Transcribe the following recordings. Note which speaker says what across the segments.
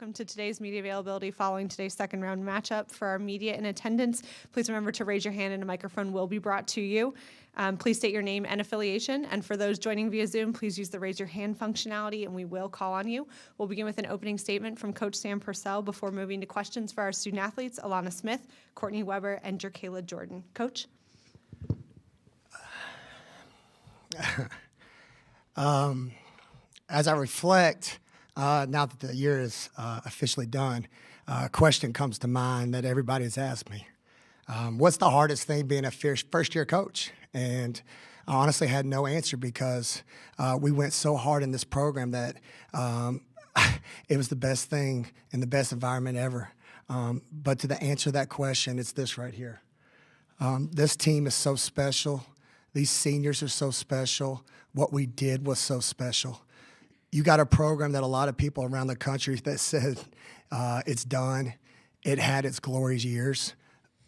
Speaker 1: Welcome to today's media availability following today's second round matchup. For our media in attendance, please remember to raise your hand and a microphone will be brought to you. Please state your name and affiliation. And for those joining via Zoom, please use the raise your hand functionality and we will call on you. We'll begin with an opening statement from Coach Sam Purcell before moving to questions for our student athletes, Alana Smith, Courtney Weber, and Jerkayla Jordan. Coach?
Speaker 2: As I reflect, now that the year is officially done, a question comes to mind that everybody has asked me. What's the hardest thing being a first-year coach? And I honestly had no answer because we went so hard in this program that it was the best thing in the best environment ever. But to answer that question, it's this right here. This team is so special. These seniors are so special. What we did was so special. You got a program that a lot of people around the country that said it's done. It had its glorious years,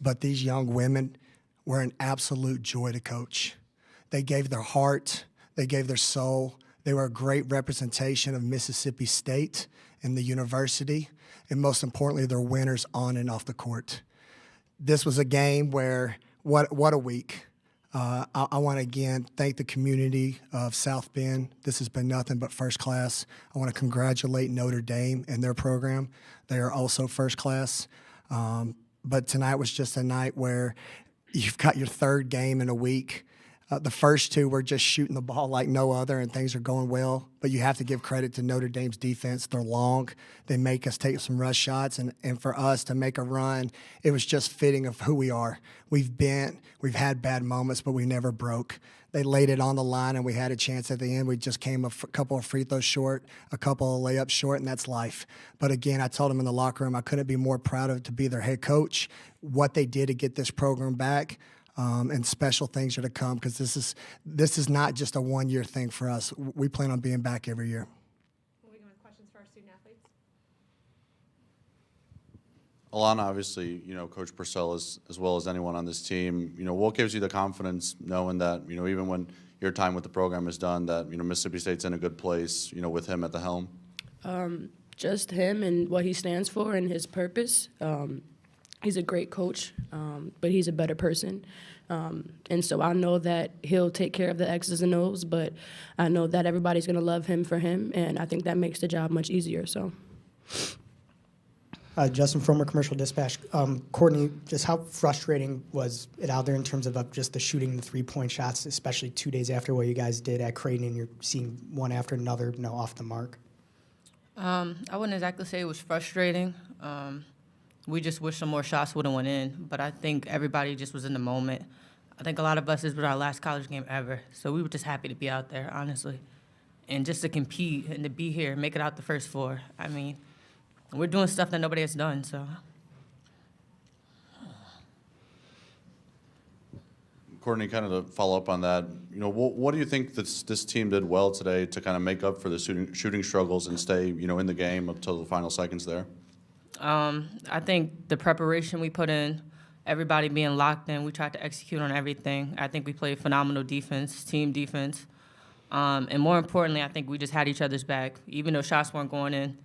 Speaker 2: but these young women were an absolute joy to coach. They gave their heart. They gave their soul. They were a great representation of Mississippi State and the university, and most importantly, they're winners on and off the court. This was a game where, what a week. I want to, again, thank the community of South Bend. This has been nothing but first class. I want to congratulate Notre Dame and their program. They are also first class. But tonight was just a night where you've got your third game in a week. The first two were just shooting the ball like no other, and things are going well. But you have to give credit to Notre Dame's defense. They're long. They make us take some rush shots. And for us to make a run, it was just fitting of who we are. We've had bad moments, but we never broke. They laid it on the line, and we had a chance at the end. We just came a couple of free throws short, a couple of layups short, and that's life. But, again, I told them in the locker room I couldn't be more proud of to be their head coach, what they did to get this program back. And special things are to come because this is not just a one-year thing for us. We plan on being back every year.
Speaker 1: Moving on with questions for our student athletes.
Speaker 3: Alana, obviously, Coach Purcell as well as anyone on this team, what gives you the confidence knowing that, even when your time with the program is done, that, Mississippi State's in a good place, with him at the helm?
Speaker 4: Just him and what he stands for and his purpose. He's a great coach, but he's a better person. And so I know that he'll take care of the X's and O's, but I know that everybody's going to love him for him, and I think that makes the job much easier. So,
Speaker 5: Justin Fromer, Commercial Dispatch. Courtney, just how frustrating was it out there in terms of just the shooting the three-point shots, especially 2 days after what you guys did at Creighton, and you're seeing one after another, off the mark?
Speaker 6: I wouldn't exactly say it was frustrating. We just wish some more shots would have went in, but I think everybody just was in the moment. I think a lot of us, this was our last college game ever, so we were just happy to be out there, honestly. And just to compete and to be here, make it out the first four. I mean, we're doing stuff that nobody has done, so.
Speaker 3: Courtney, kind of to follow up on that, what do you think this team did well today to kind of make up for the shooting struggles and stay, in the game up till the final seconds there?
Speaker 6: I think the preparation we put in, everybody being locked in, we tried to execute on everything. I think we played phenomenal defense, team defense. And more importantly, I think we just had each other's back. Even though shots weren't going in,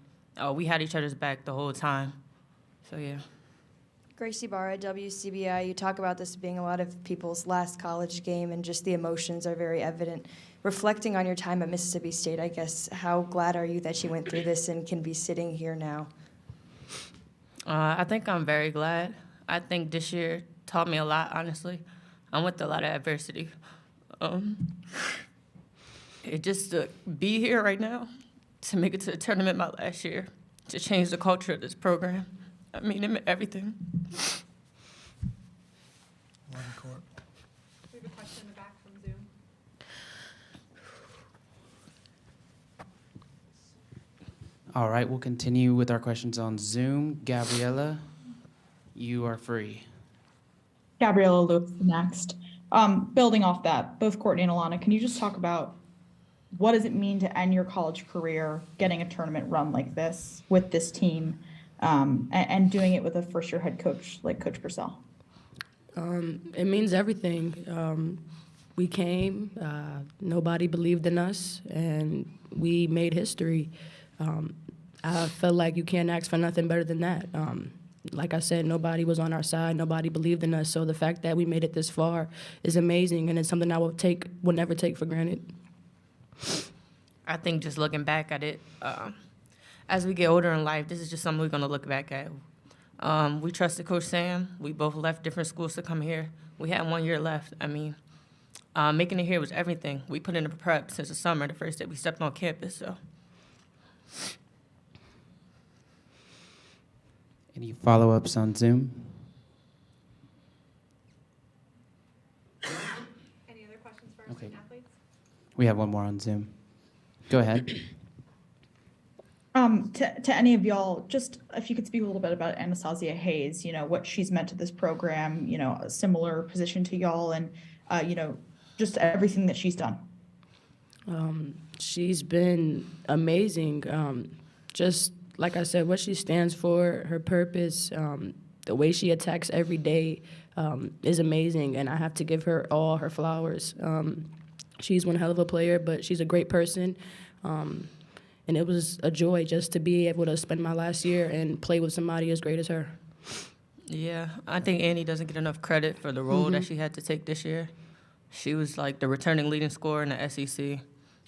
Speaker 6: we had each other's back the whole time. So, yeah.
Speaker 7: Gracie Barra, WCBI, you talk about this being a lot of people's last college game and just the emotions are very evident. Reflecting on your time at Mississippi State, I guess, how glad are you that you went through this and can be sitting here now?
Speaker 6: I think I'm very glad. I think this year taught me a lot, honestly. I went through a lot of adversity. It just to be here right now, to make it to the tournament my last year, to change the culture of this program. I mean, it meant everything.
Speaker 1: We have a question in the back from Zoom.
Speaker 8: All right, we'll continue with our questions on Zoom. Gabriella, you are free.
Speaker 9: Gabriella Lewis next. Building off that, both Courtney and Alana, can you just talk about what does it mean to end your college career getting a tournament run like this with this team and doing it with a first-year head coach like Coach Purcell?
Speaker 4: It means everything. We came, nobody believed in us, and we made history. I felt like you can't ask for nothing better than that. Like I said, nobody was on our side. Nobody believed in us. So the fact that we made it this far is amazing, and it's something I will never take for granted.
Speaker 6: I think just looking back at it, as we get older in life, this is just something we're going to look back at. We trusted Coach Sam. We both left different schools to come here. We had 1 year left. I mean, making it here was everything. We put in the prep since the summer, the first day we stepped on campus. So,
Speaker 8: Any follow-ups on Zoom?
Speaker 1: Any other questions for our
Speaker 8: Okay.
Speaker 1: student athletes?
Speaker 8: We have one more on Zoom. Go ahead.
Speaker 9: To any of y'all, just if you could speak a little bit about Anastasia Hayes, what she's meant to this program, a similar position to y'all, and just everything that she's done.
Speaker 4: She's been amazing. Just like I said, what she stands for, her purpose, the way she attacks every day is amazing, and I have to give her all her flowers. She's one hell of a player, but she's a great person. And it was a joy just to be able to spend my last year and play with somebody as great as her.
Speaker 6: yeah, I think Annie doesn't get enough credit for the role that she had to take this year. She was like the returning leading scorer in the SEC.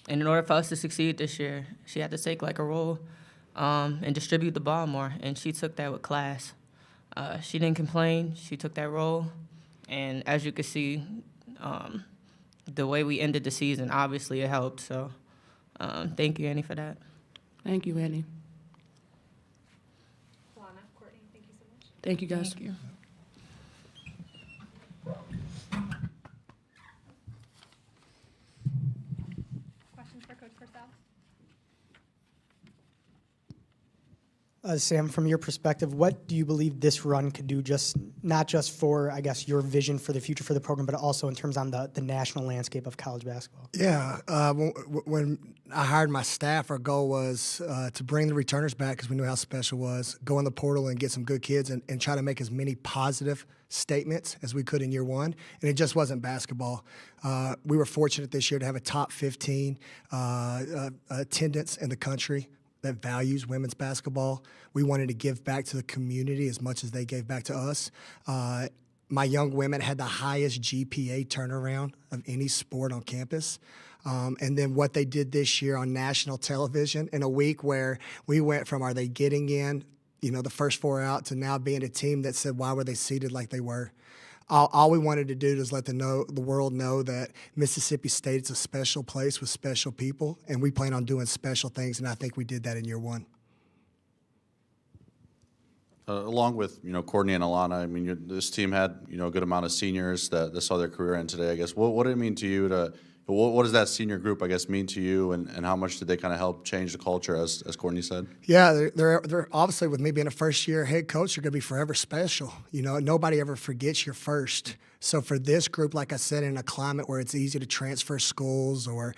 Speaker 6: And in order for us to succeed this year, she had to take like a role and distribute the ball more. And she took that with class. She didn't complain. She took that role. And as you can see, the way we ended the season, obviously it helped. So thank you, Annie, for that.
Speaker 4: Thank you, Annie.
Speaker 1: Lana, Courtney, thank you so much.
Speaker 4: Thank you, guys.
Speaker 6: Thank you.
Speaker 1: Questions for Coach Purcell?
Speaker 5: Sam, from your perspective, what do you believe this run could do, not just for, I guess, your vision for the future for the program, but also in terms on the national landscape of college basketball?
Speaker 2: Yeah, when I hired my staff, our goal was to bring the returners back because we knew how special it was, go in the portal and get some good kids and try to make as many positive statements as we could in year one. And it just wasn't basketball. We were fortunate this year to have a top 15 attendance in the country that values women's basketball. We wanted to give back to the community as much as they gave back to us. My young women had the highest GPA turnaround of any sport on campus. And then what they did this year on national television in a week where we went from are they getting in, the first four out, to now being a team that said, why were they seated like they were? All we wanted to do is let the world know that Mississippi State is a special place with special people, and we plan on doing special things, and I think we did that in year one.
Speaker 3: Along with Courtney and Alana, I mean this team had a good amount of seniors that saw their career end today. I guess what did it mean to you what does that senior group, I guess, mean to you, and how much did they kind of help change the culture, as Courtney said?
Speaker 2: Yeah, they're obviously, with me being a first-year head coach, they're going to be forever special. Nobody ever forgets your first. So for this group, like I said, in a climate where it's easy to transfer schools, or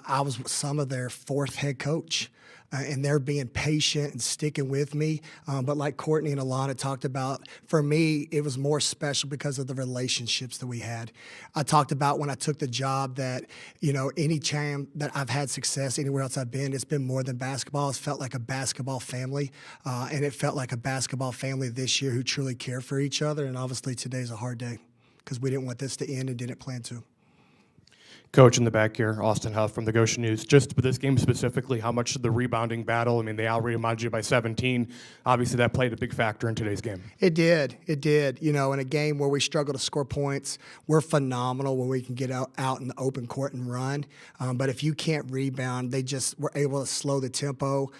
Speaker 2: I was some of their fourth head coach. And they're being patient and sticking with me. But like Courtney and Alana talked about, for me, it was more special because of the relationships that we had. I talked about when I took the job that, any time that I've had success anywhere else I've been, it's been more than basketball. It's felt like a basketball family. And it felt like a basketball family this year who truly care for each other. And obviously today's a hard day because we didn't want this to end and didn't plan to.
Speaker 10: Coach in the back here, Austin Huff from the Goshen News. Just for this game specifically, how much did the rebounding battle? I mean, they out-rebounded you by 17. Obviously, that played a big factor in today's game.
Speaker 2: It did. In a game where we struggle to score points, we're phenomenal when we can get out in the open court and run. But if you can't rebound, they just were able to slow the tempo.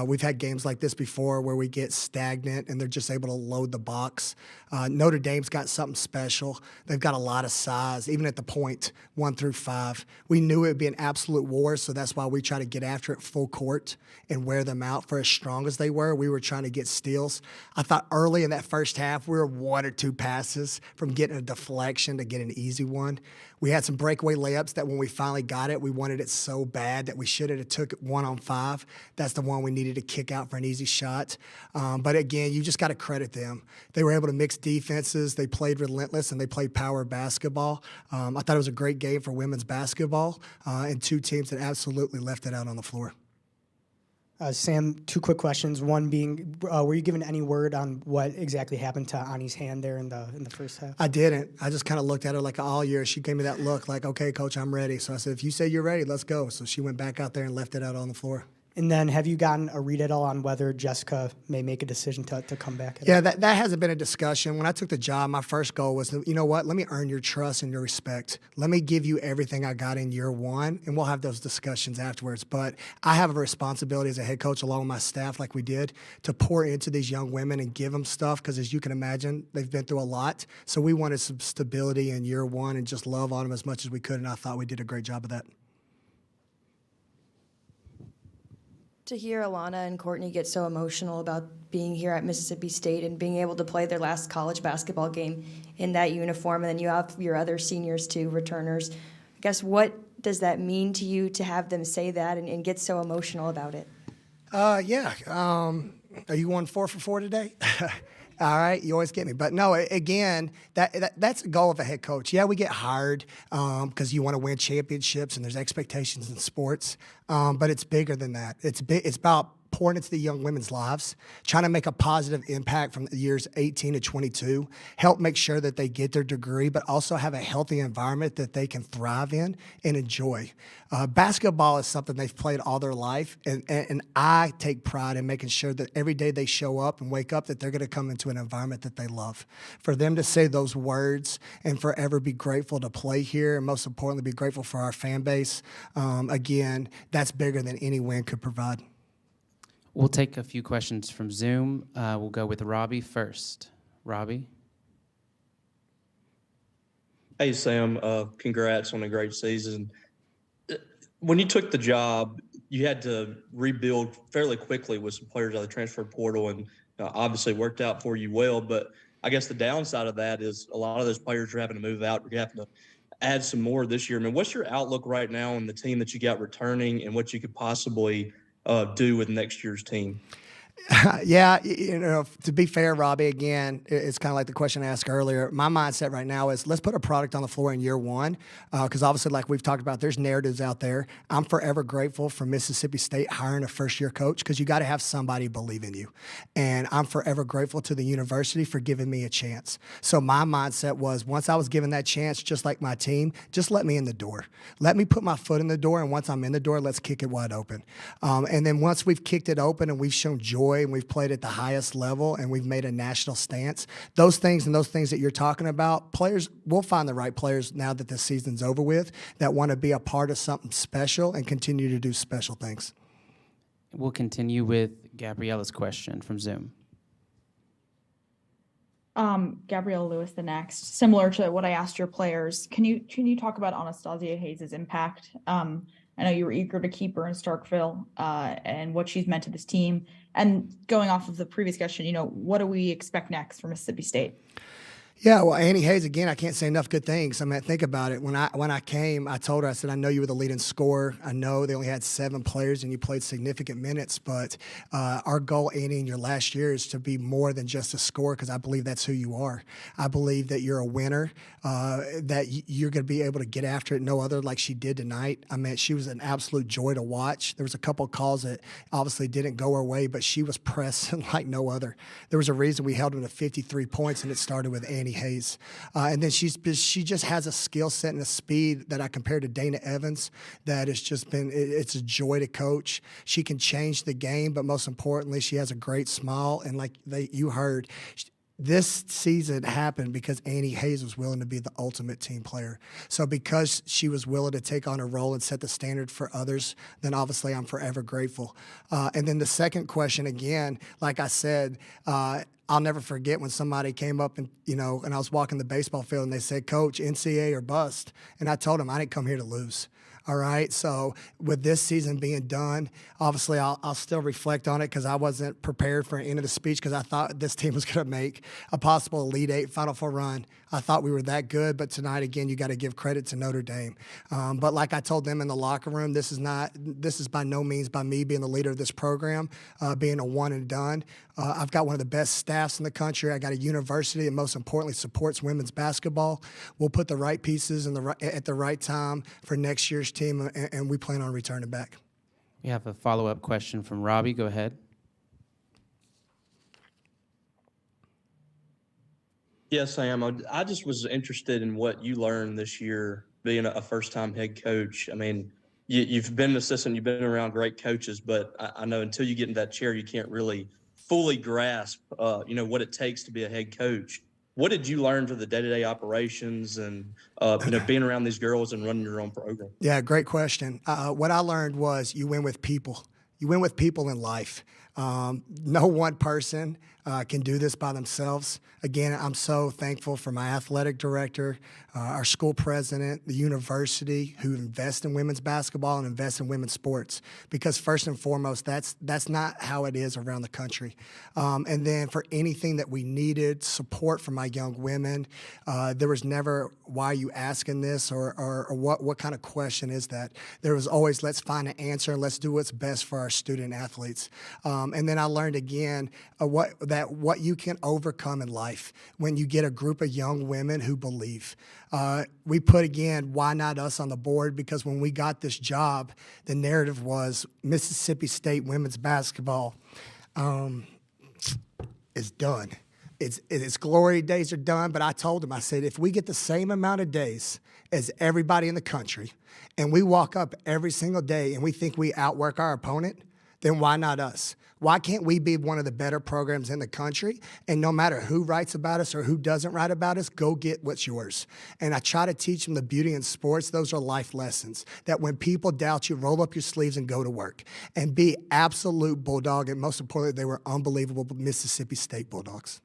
Speaker 2: We've had games like this before where we get stagnant and they're just able to load the box. Notre Dame's got something special. They've got a lot of size, even at the point 1 through 5. We knew it would be an absolute war, so that's why we try to get after it full court and wear them out. For as strong as they were, we were trying to get steals. I thought early in that first half, we were 1 or 2 passes from getting a deflection to get an easy one. We had some breakaway layups that when we finally got it, we wanted it so bad that we should have took it 1-on-5. That's the one we needed to kick out for an easy shot. But again, you just got to credit them. They were able to mix defenses. They played relentless, and they played power basketball. I thought it was a great game for women's basketball and 2 teams that absolutely left it out on the floor.
Speaker 5: Sam, two quick questions. One being, were you given any word on what exactly happened to Ani's hand there in the first half?
Speaker 2: I didn't. I just kind of looked at her like all year. She gave me that look like, okay, coach, I'm ready. So I said, if you say you're ready, let's go. So she went back out there and left it out on the floor.
Speaker 5: And then have you gotten a read at all on whether Jessica may make a decision to come back?
Speaker 2: Yeah, that hasn't been a discussion. When I took the job, my first goal was, you know what, let me earn your trust and your respect. Let me give you everything I got in year one, and we'll have those discussions afterwards. But I have a responsibility as a head coach, along with my staff, like we did, to pour into these young women and give them stuff because, as you can imagine, they've been through a lot. So we wanted some stability in year one and just love on them as much as we could, and I thought we did a great job of that.
Speaker 7: To hear Alana and Courtney get so emotional about being here at Mississippi State and being able to play their last college basketball game in that uniform, and then you have your other seniors too, returners. I guess what does that mean to you to have them say that and get so emotional about it?
Speaker 2: Yeah. Are you going 4 for 4 today? All right, you always get me. But no, again, that's the goal of a head coach. Yeah, we get hired because you want to win championships and there's expectations in sports, but it's bigger than that. It's about pouring into the young women's lives, trying to make a positive impact from the years 18 to 22, help make sure that they get their degree, but also have a healthy environment that they can thrive in and enjoy. Basketball is something they've played all their life, and I take pride in making sure that every day they show up and wake up that they're going to come into an environment that they love. For them to say those words and forever be grateful to play here, and most importantly, be grateful for our fan base, again, that's bigger than any win could provide.
Speaker 8: We'll take a few questions from Zoom. We'll go with Robbie first. Robbie?
Speaker 11: Hey, Sam. Congrats on a great season. When you took the job, you had to rebuild fairly quickly with some players out of the transfer portal, and obviously worked out for you well. But I guess the downside of that is a lot of those players are having to move out. You're having to add some more this year. I mean, what's your outlook right now on the team that you got returning and what you could possibly do with next year's team?
Speaker 2: Yeah, to be fair, Robbie, again, it's kind of like the question I asked earlier. My mindset right now is let's put a product on the floor in year one because obviously, like we've talked about, there's narratives out there. I'm forever grateful for Mississippi State hiring a first-year coach because you got to have somebody believe in you. And I'm forever grateful to the university for giving me a chance. So my mindset was once I was given that chance, just like my team, just let me in the door. Let me put my foot in the door, and once I'm in the door, let's kick it wide open. And then once we've kicked it open and we've shown joy and we've played at the highest level and we've made a national stance, those things that you're talking about, players, we'll find the right players now that the season's over with that want to be a part of something special and continue to do special things.
Speaker 8: We'll continue with Gabriella's question from Zoom.
Speaker 9: Gabriella Lewis, the next. Similar to what I asked your players, can you talk about Anastasia Hayes' impact? I know you were eager to keep her in Starkville and what she's meant to this team. And going off of the previous question, what do we expect next for Mississippi State?
Speaker 2: Yeah, well, Annie Hayes, again, I can't say enough good things. I mean, think about it. When I came, I told her, I said, I know you were the leading scorer. I know they only had 7 players and you played significant minutes, but our goal, Annie, in your last year is to be more than just a scorer because I believe that's who you are. I believe that you're a winner, that you're going to be able to get after it no other like she did tonight. I mean, she was an absolute joy to watch. There was a couple of calls that obviously didn't go her way, but she was pressing like no other. There was a reason we held them to 53 points, and it started with Annie Hayes. And then she just has a skill set and a speed that I compare to Dana Evans that has just been, it's a joy to coach. She can change the game, but most importantly, she has a great smile. And like you heard, this season happened because Annie Hayes was willing to be the ultimate team player. So because she was willing to take on a role and set the standard for others, then obviously I'm forever grateful. And then the second question, again, like I said, I'll never forget when somebody came up and I was walking the baseball field and they said, Coach, NCAA or bust. And I told them I didn't come here to lose. All right, so with this season being done, obviously I'll still reflect on it because I wasn't prepared for an end of the speech because I thought this team was going to make a possible Elite Eight, Final Four run. I thought we were that good, but tonight, again, you got to give credit to Notre Dame. But like I told them in the locker room, this is by no means by me being the leader of this program, being a one and done. I've got one of the best staffs in the country. I got a university that most importantly supports women's basketball. We'll put the right pieces at the right time for next year's team, and we plan on returning back.
Speaker 8: We have a follow-up question from Robbie. Go ahead.
Speaker 11: Yes, Sam. I just was interested in what you learned this year being a first-time head coach. I mean, you've been an assistant, you've been around great coaches, but I know until you get in that chair, you can't really fully grasp, what it takes to be a head coach. What did you learn for the day-to-day operations and, being around these girls and running your own program?
Speaker 2: Yeah, great question. What I learned was you win with people. You win with people in life. No one person can do this by themselves. Again, I'm so thankful for my athletic director, our school president, the university who invest in women's basketball and invest in women's sports. Because first and foremost, that's not how it is around the country. And then for anything that we needed, support from my young women, there was never, why are you asking this, or what kind of question is that? There was always, let's find an answer and let's do what's best for our student athletes. And then I learned again what you can overcome in life when you get a group of young women who believe. We put, again, why not us on the board? Because when we got this job, the narrative was Mississippi State women's basketball is done. Its glory days are done, but I told them, I said, if we get the same amount of days as everybody in the country and we walk up every single day and we think we outwork our opponent, then why not us? Why can't we be one of the better programs in the country? And no matter who writes about us or who doesn't write about us, go get what's yours. And I try to teach them the beauty in sports. Those are life lessons, that when people doubt you, roll up your sleeves and go to work and be absolute bulldog. And most importantly, they were unbelievable Mississippi State Bulldogs.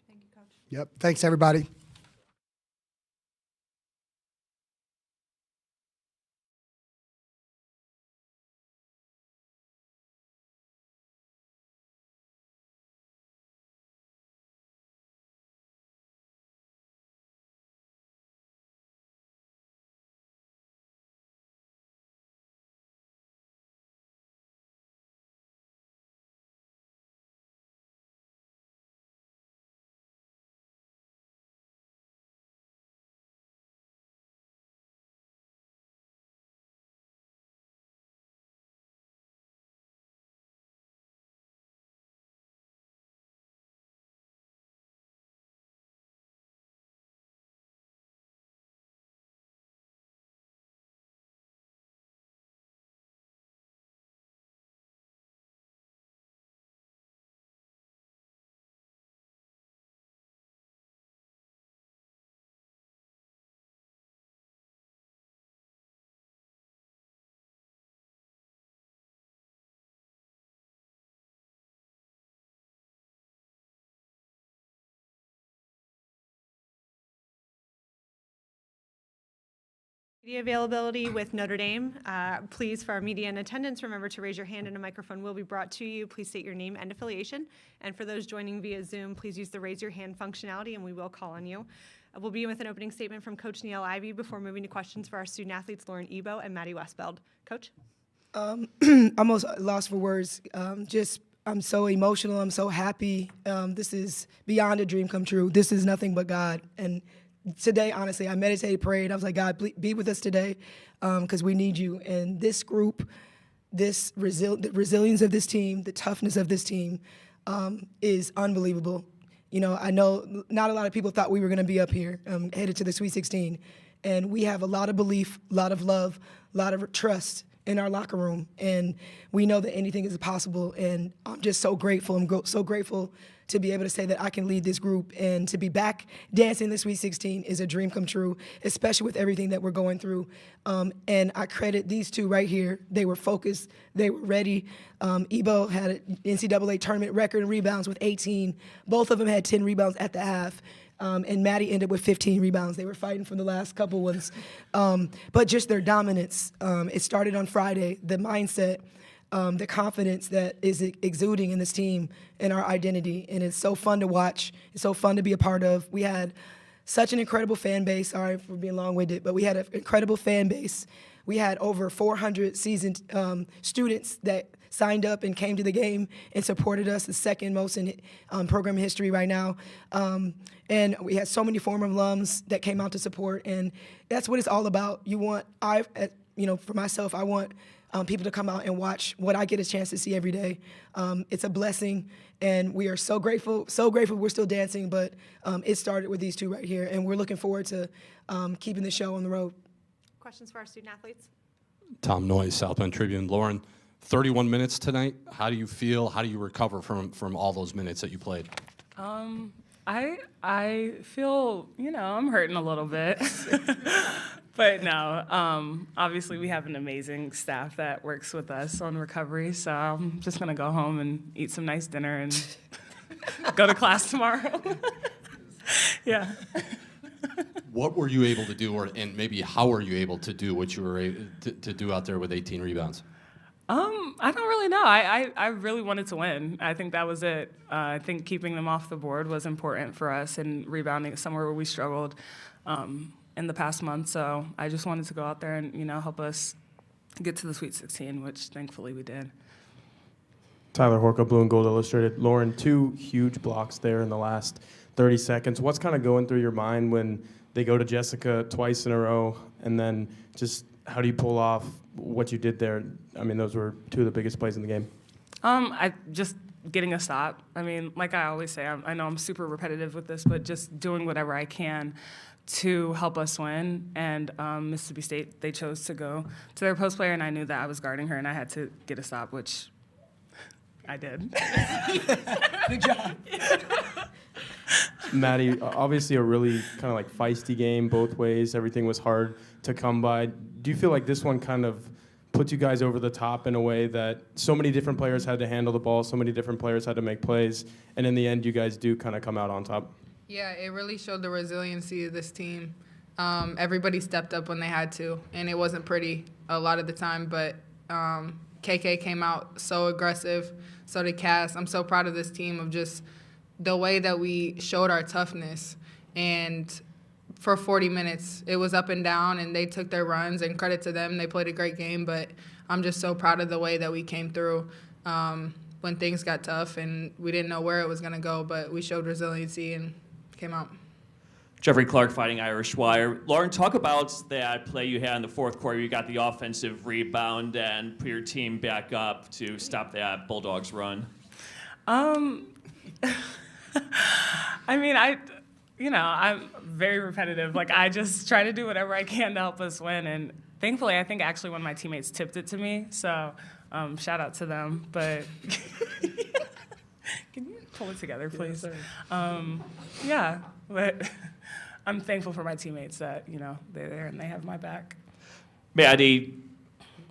Speaker 1: Thank you, Coach.
Speaker 2: Yep. Thanks, everybody.
Speaker 1: Media availability with Notre Dame. Please, for our media in attendance, remember to raise your hand and a microphone will be brought to you. Please state your name and affiliation. And for those joining via Zoom, please use the raise your hand functionality and we will call on you. We'll begin with an opening statement from Coach Neil Ivey before moving to questions for our student athletes, Lauren Ebo and Maddie Westbeld. Coach?
Speaker 12: Almost lost for words. I'm so emotional. I'm so happy. This is beyond a dream come true. This is nothing but God. And today, honestly, I meditated, prayed. I was like, God, be with us today because we need you. And this group, the resilience of this team, the toughness of this team is unbelievable. You know, I know not a lot of people thought we were going to be up here headed to the Sweet 16. And we have a lot of belief, a lot of love, a lot of trust in our locker room. And we know that anything is possible. And I'm just so grateful. I'm so grateful to be able to say that I can lead this group, and to be back dancing the Sweet 16 is a dream come true, especially with everything that we're going through. And I credit these two right here. They were focused. They were ready. Ebo had an NCAA tournament record in rebounds with 18. Both of them had 10 rebounds at the half. And Maddie ended with 15 rebounds. They were fighting for the last couple ones. But just their dominance. It started on Friday, the mindset, the confidence that is exuding in this team and our identity. And it's so fun to watch. It's so fun to be a part of. We had such an incredible fan base. Sorry for being long-winded, but we had an incredible fan base. We had over 400 seasoned students that signed up and came to the game and supported us, the second most in program history right now. And we had so many former alums that came out to support, and that's what it's all about. For myself, I want people to come out and watch what I get a chance to see every day. It's a blessing, and we are so grateful we're still dancing, but it started with these two right here, and we're looking forward to keeping the show on the road.
Speaker 1: Questions for our student athletes?
Speaker 13: Tom Noyes, South Bend Tribune. Lauren, 31 minutes tonight. How do you feel? How do you recover from all those minutes that you played?
Speaker 14: I feel, I'm hurting a little bit. But no, obviously we have an amazing staff that works with us on recovery, so I'm just going to go home and eat some nice dinner and go to class tomorrow. Yeah.
Speaker 13: What were you able to do, and maybe how were you able to do what you were able to do out there with 18 rebounds?
Speaker 14: I don't really know. I really wanted to win. I think that was it. I think keeping them off the board was important for us, and rebounding somewhere where we struggled in the past month. So I just wanted to go out there and help us get to the Sweet 16, which thankfully we did.
Speaker 10: Tyler Horka, Blue and Gold Illustrated. Lauren, 2 huge blocks there in the last 30 seconds. What's kind of going through your mind when they go to Jessica twice in a row, and then just how do you pull off what you did there? I mean, those were 2 of the biggest plays in the game.
Speaker 14: I just getting a stop. I mean, like I always say, I know I'm super repetitive with this, but just doing whatever I can to help us win. And Mississippi State, they chose to go to their post player, and I knew that I was guarding her, and I had to get a stop, which I did.
Speaker 12: Good job.
Speaker 10: Maddie, obviously a really kind of like feisty game both ways. Everything was hard to come by. Do you feel like this one kind of puts you guys over the top in a way that so many different players had to handle the ball, so many different players had to make plays, and in the end you guys do kind of come out on top?
Speaker 15: Yeah, it really showed the resiliency of this team. Everybody stepped up when they had to, and it wasn't pretty a lot of the time, but KK came out so aggressive, so did Cass. I'm so proud of this team of just the way that we showed our toughness. And for 40 minutes, it was up and down, and they took their runs, and credit to them. They played a great game, but I'm just so proud of the way that we came through when things got tough, and we didn't know where it was going to go, but we showed resiliency and came out.
Speaker 16: Jeffrey Clark, Fighting Irish Wire. Lauren, talk about that play you had in the fourth quarter. You got the offensive rebound and put your team back up to stop that Bulldogs run.
Speaker 14: I mean, I'm very repetitive. Like, I just try to do whatever I can to help us win. And thankfully, I think actually one of my teammates tipped it to me. So shout out to them. But can you pull it together, please? Yeah, but I'm thankful for my teammates that, they're there and they have my back.
Speaker 16: Maddie,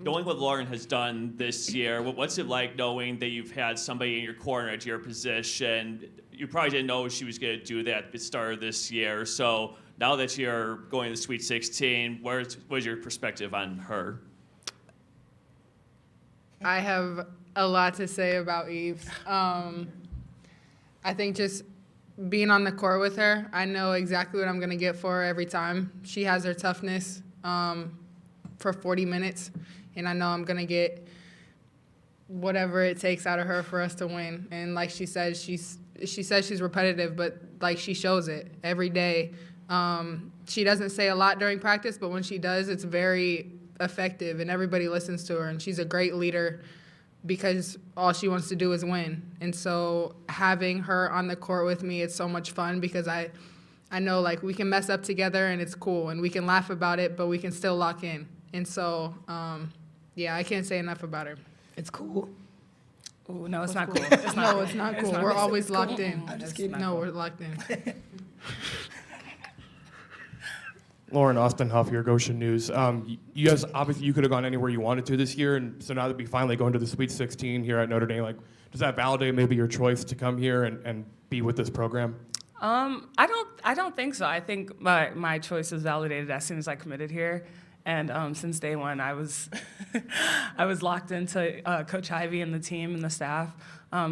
Speaker 16: knowing what Lauren has done this year, what's it like knowing that you've had somebody in your corner at your position? You probably didn't know she was going to do that at the start of this year. So now that you're going to the Sweet 16, what's your perspective on her?
Speaker 15: I have a lot to say about Eve. I think just being on the court with her, I know exactly what I'm going to get for her every time. She has her toughness for 40 minutes, and I know I'm going to get whatever it takes out of her for us to win. And like she says, she says she's repetitive, but like she shows it every day. She doesn't say a lot during practice, but when she does, it's very effective, and everybody listens to her, and she's a great leader because all she wants to do is win. And so having her on the court with me, it's so much fun because I know, like, we can mess up together and it's cool, and we can laugh about it, but we can still lock in. And so, yeah, I can't say enough about her.
Speaker 12: It's cool.
Speaker 14: Oh, no, it's not cool.
Speaker 15: No, it's not cool. We're always locked in.
Speaker 12: I'm just kidding.
Speaker 15: No, we're locked in.
Speaker 10: Lauren, Austin Huff, your Goshen News. You guys, obviously, you could have gone anywhere you wanted to this year, and so now that we finally go into the Sweet 16 here at Notre Dame, like, does that validate maybe your choice to come here and be with this program?
Speaker 14: I don't think so. I think my choice was validated as soon as I committed here, and since day one, I was I was locked into Coach Ivey and the team and the staff.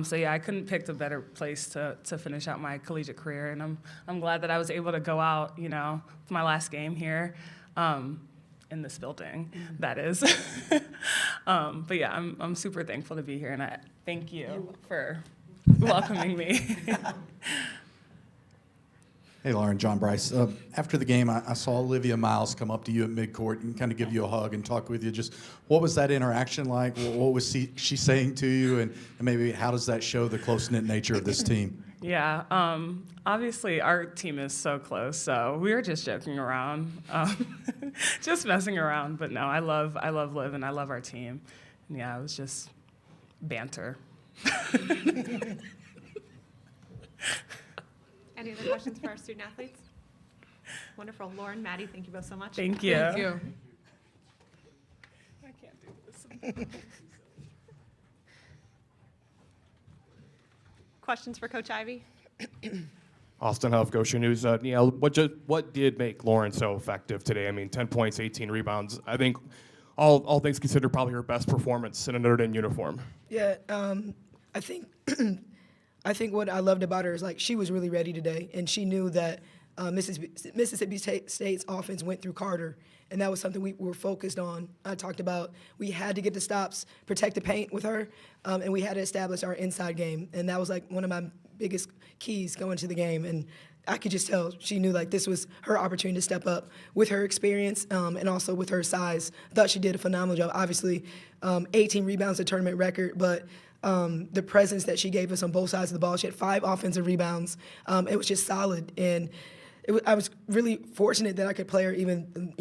Speaker 14: So yeah, I couldn't pick a better place to finish out my collegiate career, and I'm glad that I was able to go out, with my last game here, in this building, that is. But yeah, I'm super thankful to be here, and I thank you for welcoming me.
Speaker 17: Hey, Lauren, John Bryce. After the game, I saw Olivia Miles come up to you at midcourt and kind of give you a hug and talk with you. Just what was that interaction like? What was she saying to you? And maybe how does that show the close-knit nature of this team?
Speaker 14: Yeah, obviously our team is so close, so we were just joking around, just messing around. But no, I love Liv and I love our team. And yeah, it was just banter.
Speaker 1: Any other questions for our student athletes? Wonderful. Lauren, Maddie, thank you both so much.
Speaker 14: Thank you.
Speaker 15: Thank you.
Speaker 14: I can't do this.
Speaker 1: Questions for Coach Ivy?
Speaker 18: Austin Huff, Goshen News. Neil, what did make Lauren so effective today? I mean, 10 points, 18 rebounds. I think all things considered, probably her best performance in a Notre Dame uniform.
Speaker 12: Yeah, I think I think what I loved about her is like she was really ready today, and she knew that Mississippi State's offense went through Carter, and that was something we were focused on. I talked about we had to get the stops, protect the paint with her, and we had to establish our inside game, and that was like one of my biggest keys going to the game. And I could just tell she knew like this was her opportunity to step up with her experience and also with her size. I thought she did a phenomenal job. Obviously, 18 rebounds, a tournament record, but the presence that she gave us on both sides of the ball. She had 5 offensive rebounds. It was just solid, and I was really fortunate that I could play her even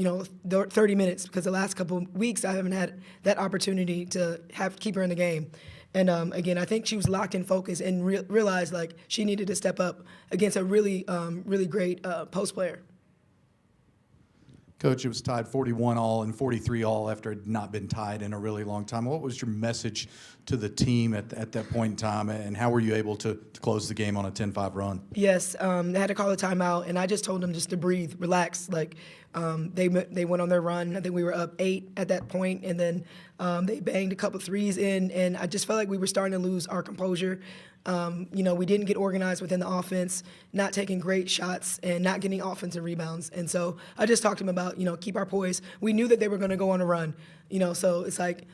Speaker 12: 30 minutes because the last couple of weeks I haven't had that opportunity to keep her in the game. And again, I think she was locked in focus and realized like she needed to step up against a really great post player.
Speaker 17: Coach, it was tied 41-all and 43-all after it had not been tied in a really long time. What was your message to the team at that point in time, and how were you able to close the game on a 10-5 run?
Speaker 12: Yes, they had to call a timeout, and I just told them just to breathe, relax. Like they went on their run. I think we were up 8 at that point, and then they banged a couple threes in, and I just felt like we were starting to lose our composure. We didn't get organized within the offense, not taking great shots and not getting offensive rebounds. And so I just talked to them about, keep our poise. We knew that they were going to go on a run, so it's like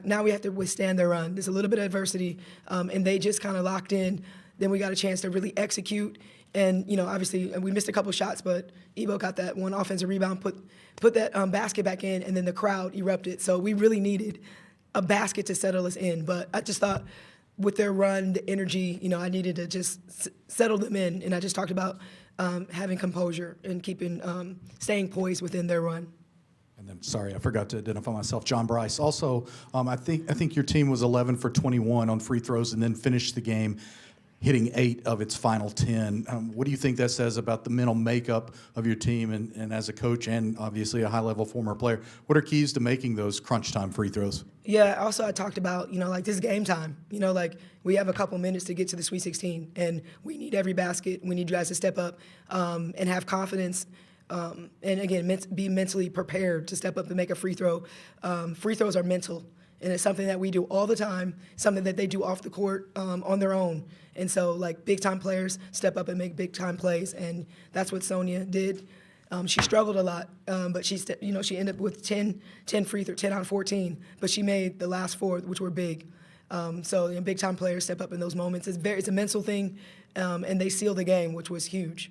Speaker 12: now we have to withstand their run. There's a little bit of adversity, and they just kind of locked in. Then we got a chance to really execute. And, obviously we missed a couple shots, but Ebo got that one offensive rebound, put that basket back in, and then the crowd erupted. So we really needed a basket to settle us in. But I just thought, with their run, the energy, I needed to just settle them in. And I just talked about having composure and staying poised within their run.
Speaker 17: And then, sorry, I forgot to identify myself. John Bryce. Also, I think your team was 11 for 21 on free throws and then finished the game hitting 8 of its final 10. What do you think that says about the mental makeup of your team and as a coach and obviously a high-level former player? What are keys to making those crunch time free throws?
Speaker 12: Yeah, also I talked about, this is game time. We have a couple minutes to get to the Sweet 16, and we need every basket. We need you guys to step up and have confidence. And again, be mentally prepared to step up and make a free throw. Free throws are mental, and it's something that we do all the time, something that they do off the court on their own. And so, big-time players step up and make big-time plays, and that's what Sonia did. She struggled a lot, but she ended up with 10 free throws, 10 out of 14, but she made the last 4, which were big. So big-time players step up in those moments. It's a mental thing, and they seal the game, which was huge.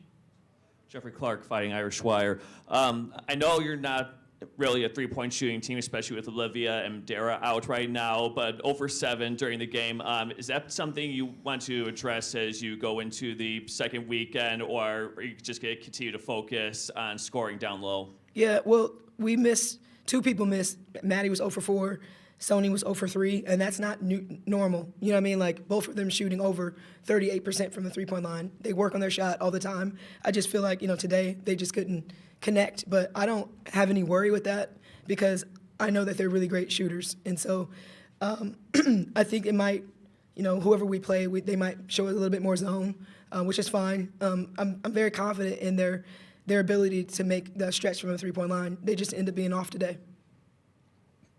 Speaker 16: Jeffrey Clark, Fighting Irish Wire. I know you're not really a three-point shooting team, especially with Olivia and Dara out right now, but 0 for 7 during the game. Is that something you want to address as you go into the second weekend, or are you just going to continue to focus on scoring down low?
Speaker 12: Yeah, well, we missed, 2 people missed. Maddie was 0 for 4. Sony was 0 for 3, and that's not normal. You know what I mean? Both of them shooting over 38% from the three-point line. They work on their shot all the time. I just feel like, today they just couldn't connect. But I don't have any worry with that because I know that they're really great shooters. And so I think it might, whoever we play, they might show a little bit more zone, which is fine. I'm very confident in their ability to make the stretch from the three-point line. They just end up being off today.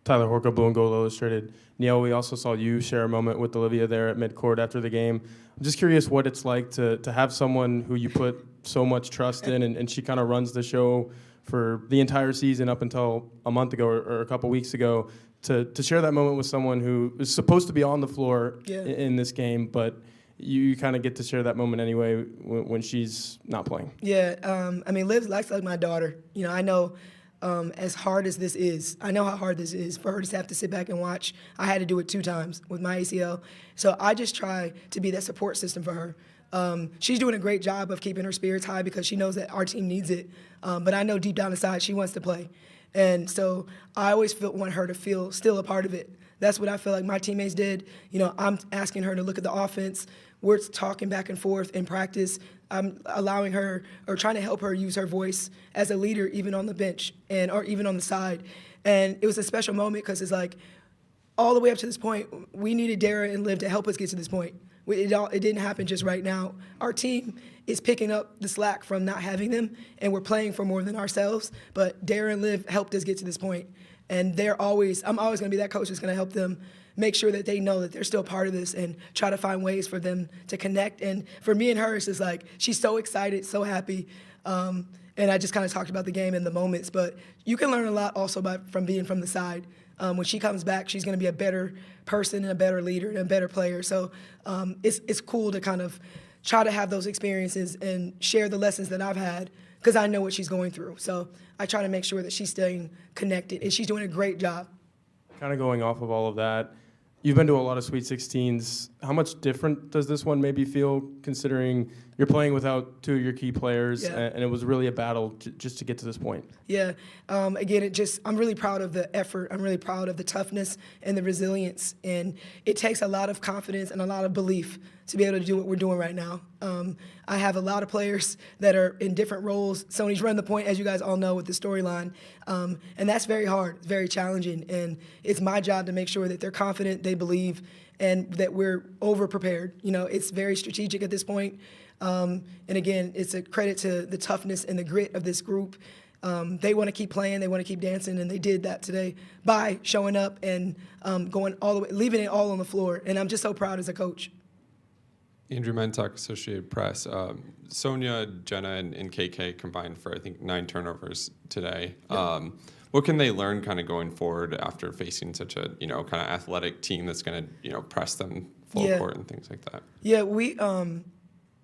Speaker 10: Tyler Horka, Blue and Gold Illustrated. Neil, we also saw you share a moment with Olivia there at midcourt after the game. I'm just curious what it's like to have someone who you put so much trust in, and she kind of runs the show for the entire season up until a month ago or a couple weeks ago, to share that moment with someone who is supposed to be on the floor in this game, but you kind of get to share that moment anyway when she's not playing.
Speaker 12: Yeah, I mean, Liv likes like my daughter. You know, I know as hard as this is, I know how hard this is for her to have to sit back and watch. I had to do it 2 times with my ACL. So I just try to be that support system for her. She's doing a great job of keeping her spirits high because she knows that our team needs it. But I know deep down inside she wants to play. And so I always want her to feel still a part of it. That's what I feel like my teammates did. You know, I'm asking her to look at the offense. We're talking back and forth in practice. I'm allowing her or trying to help her use her voice as a leader, even on the bench or even on the side. And it was a special moment because it's like all the way up to this point, we needed Dara and Liv to help us get to this point. It didn't happen just right now. Our team is picking up the slack from not having them, and we're playing for more than ourselves. But Dara and Liv helped us get to this point. And I'm always going to be that coach that's going to help them make sure that they know that they're still part of this and try to find ways for them to connect. And for me and her, it's just like she's so excited, so happy. And I just kind of talked about the game and the moments. But you can learn a lot also from being from the side. When she comes back, she's going to be a better person and a better leader and a better player. So it's cool to kind of try to have those experiences and share the lessons that I've had because I know what she's going through. So I try to make sure that she's staying connected, and she's doing a great job.
Speaker 10: Kind of going off of all of that, you've been to a lot of Sweet 16s. How much different does this one maybe feel, considering you're playing without 2 of your key players, and it was really a battle just to get to this point?
Speaker 12: Yeah. Again, I'm really proud of the effort. I'm really proud of the toughness and the resilience. And it takes a lot of confidence and a lot of belief to be able to do what we're doing right now. I have a lot of players that are in different roles. Sony's run the point, as you guys all know, with the storyline. And that's very hard. It's very challenging. And it's my job to make sure that they're confident, they believe, and that we're over-prepared. You know, it's very strategic at this point. And again, it's a credit to the toughness and the grit of this group. They want to keep playing, they want to keep dancing, and they did that today by showing up and going all the way, leaving it all on the floor. And I'm just so proud as a coach.
Speaker 19: Andrew Mentuck, Associated Press. Sonia, Jenna, and KK combined for, I think, 9 turnovers today. Yep. What can they learn kind of going forward after facing such a, kind of athletic team that's going to, press them full court and things like that?
Speaker 12: Yeah,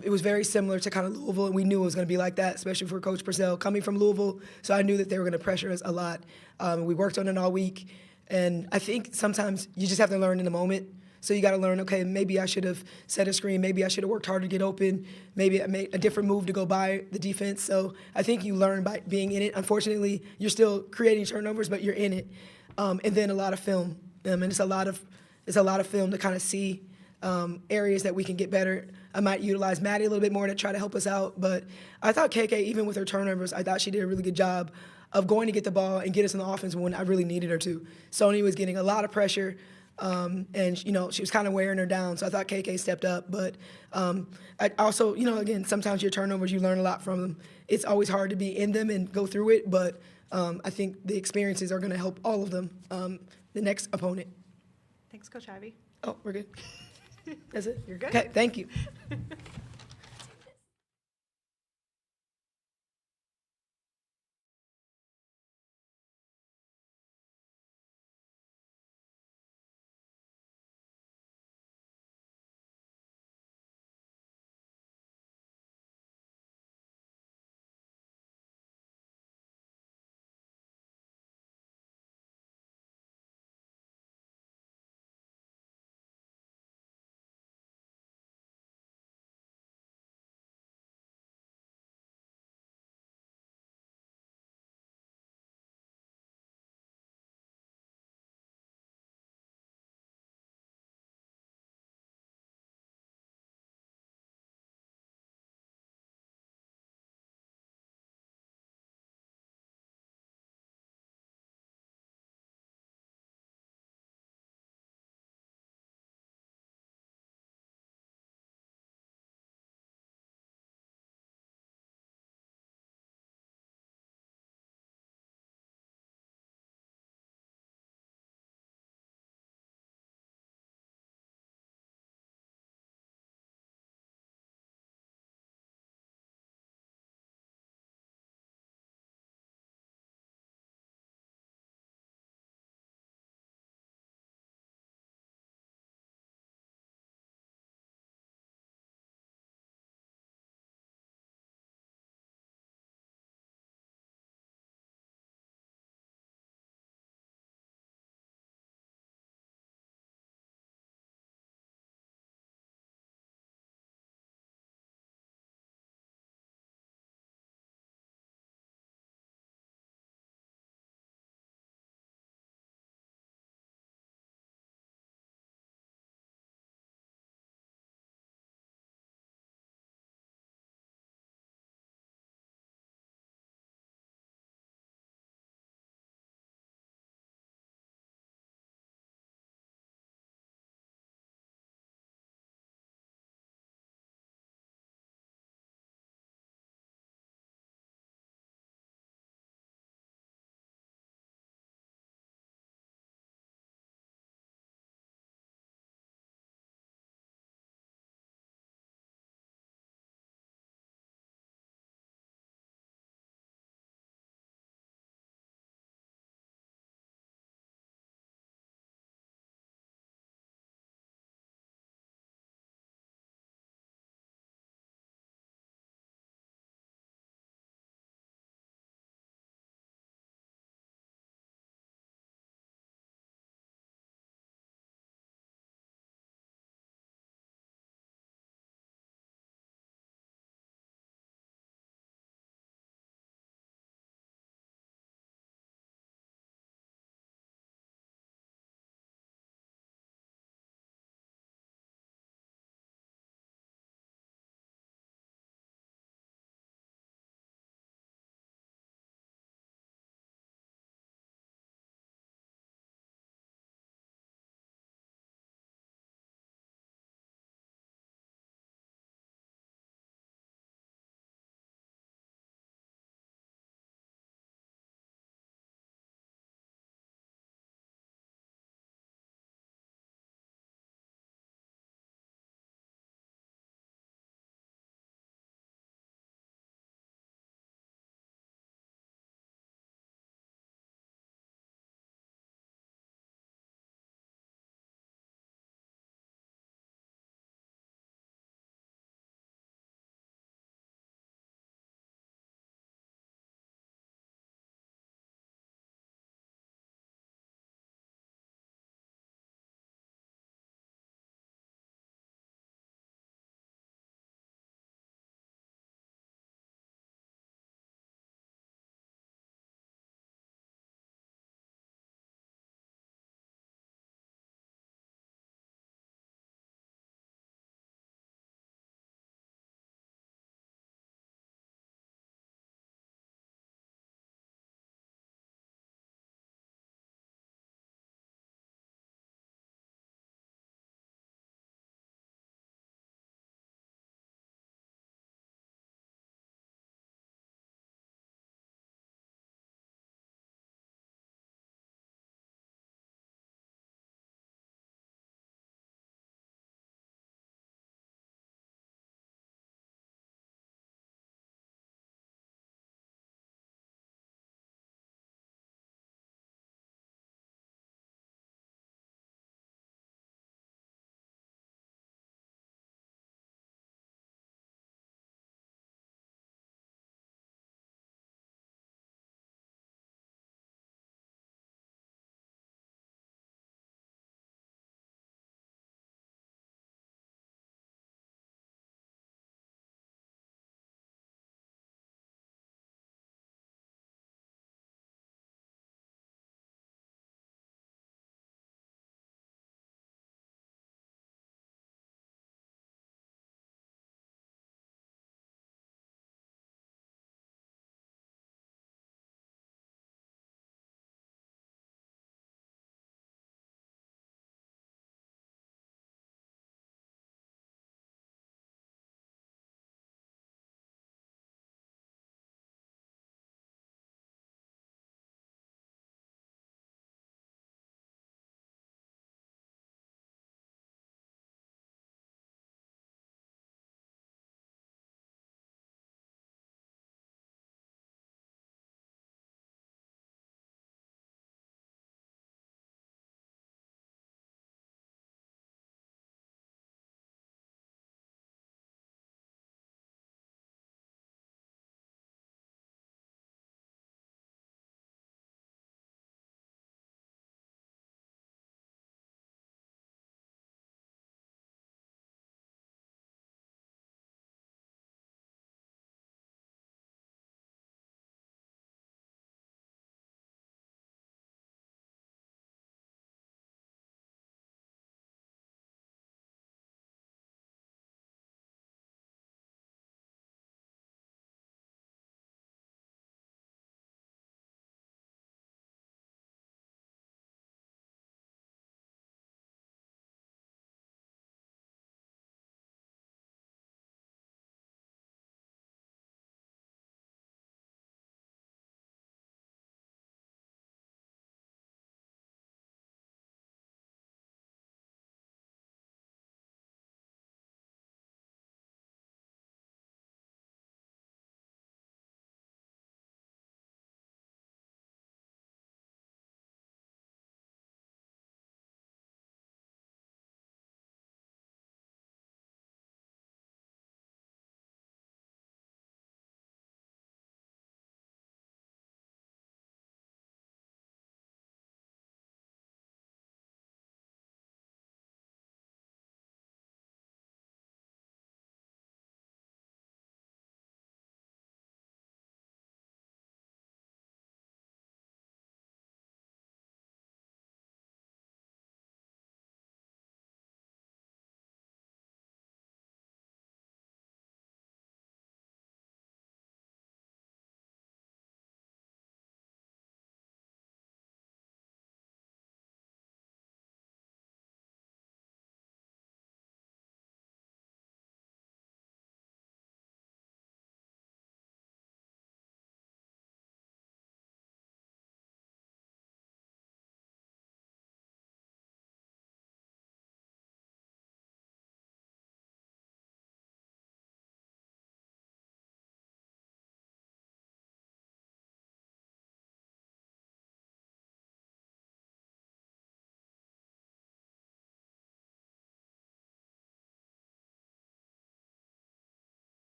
Speaker 12: it was very similar to kind of Louisville, and we knew it was going to be like that, especially for Coach Purcell coming from Louisville. So I knew that they were going to pressure us a lot. We worked on it all week, and I think sometimes you just have to learn in the moment. So you got to learn, okay, maybe I should have set a screen, maybe I should have worked harder to get open, maybe I made a different move to go by the defense. So I think you learn by being in it. Unfortunately, you're still creating turnovers, but you're in it. And then a lot of film, and it's a lot of film to kind of see areas that we can get better. I might utilize Maddie a little bit more to try to help us out, but I thought KK, even with her turnovers, I thought she did a really good job of going to get the ball and get us in the offense when I really needed her to. Sony was getting a lot of pressure. And, she was kind of wearing her down, so I thought KK stepped up. But I also, again, sometimes your turnovers, you learn a lot from them. It's always hard to be in them and go through it, but I think the experiences are going to help all of them, the next opponent.
Speaker 1: Thanks, Coach Ivy.
Speaker 12: Oh, we're good. That's it?
Speaker 1: You're good.
Speaker 12: Okay, thank you.